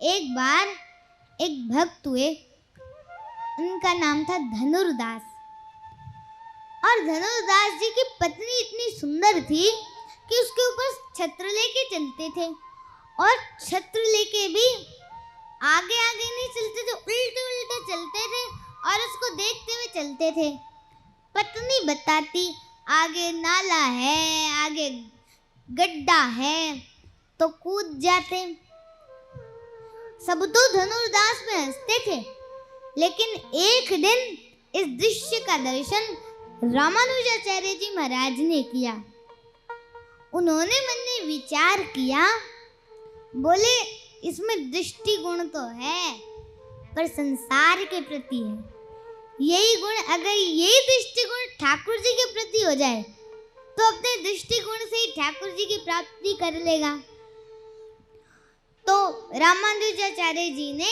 एक बार एक भक्त हुए, उनका नाम था धनुर्दास। और धनुर्दास जी की पत्नी इतनी सुंदर थी कि उसके ऊपर छत्र लेके चलते थे, और छत्र लेके भी आगे आगे नहीं चलते थे, उल्टे उल्टे चलते थे और उसको देखते हुए चलते थे। पत्नी बताती आगे नाला है, आगे गड्ढा है, तो कूद जाते। सब तो धनुर्दास में हंसते थे, लेकिन एक दिन इस दृश्य का दर्शन रामानुजाचार्य जी महाराज ने किया। उन्होंने मन में विचार किया, बोले इसमें दृष्टि गुण तो है पर संसार के प्रति है। यही गुण, अगर यही दृष्टि गुण ठाकुर जी के प्रति हो जाए तो अपने दृष्टि गुण से ही ठाकुर जी की प्राप्ति कर लेगा। तो रामानुजाचार्य जी ने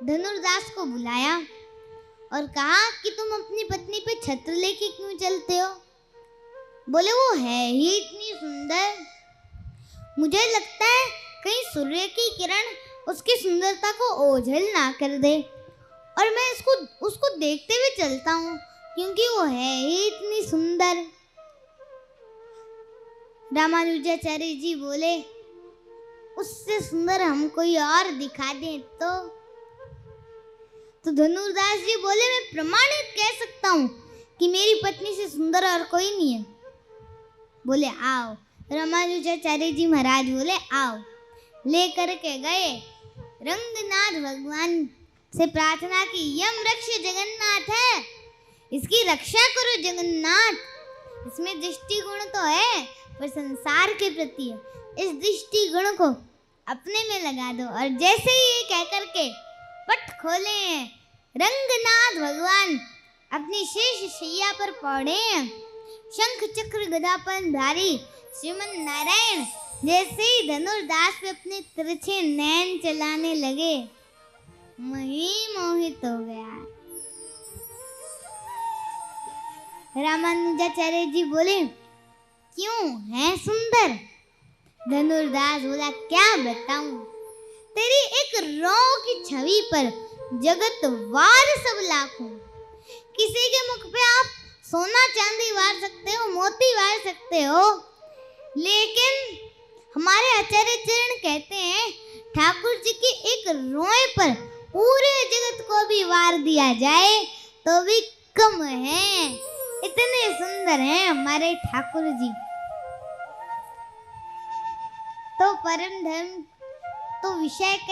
धनुर्दास को बुलाया और कहा कि तुम अपनी पत्नी पे छत्र लेके क्यों चलते हो? बोले वो है ही इतनी सुंदर, मुझे लगता है कहीं सूर्य की किरण उसकी सुंदरता को ओझल ना कर दे, और मैं उसको देखते हुए चलता हूँ क्योंकि वो है ही इतनी सुंदर। रामानुजाचार्य जी बोले उससे सुंदर हम कोई और दिखा दें तो धनुर्दास जी बोले मैं प्रमाणित कह सकता हूँ कि मेरी पत्नी से सुंदर और कोई नहीं है। बोले आओ। रामानुजाचार्य जी महाराज बोले आओ। लेकर के गए, रंगनाथ भगवान से प्रार्थना की, यम रक्ष जगन्नाथ है, इसकी रक्षा करो जगन्नाथ। इसमें दृष्टि गुण तो है पर संसार के प्रति है, इस दृष्टि गुण को अपने में लगा दो। और जैसे ही ये कह करके पट खोले, रंगनाथ भगवान अपनी शेष शैया पर पड़े, शंख चक्र गदा धारी श्रीमन नारायण जैसे ही धनुर्दास पे अपने तिरछे नैन चलाने लगे, वही मोहित हो गया। रामानुजाचार्य जी बोले क्यों है सुंदर? धनुर्दास बोला क्या बताऊं, तेरी एक रौ की छवि पर जगत वार सब लाखों। किसी के मुख पे आप सोना चांदी वार सकते हो, मोती वार सकते हो, लेकिन हमारे आचार्य चरण कहते हैं ठाकुर जी की एक रोए पर पूरे जगत को भी वार दिया जाए तो भी कम है, इतने सुंदर हैं हमारे ठाकुर जी। तो परम धर्म तो विषय क्या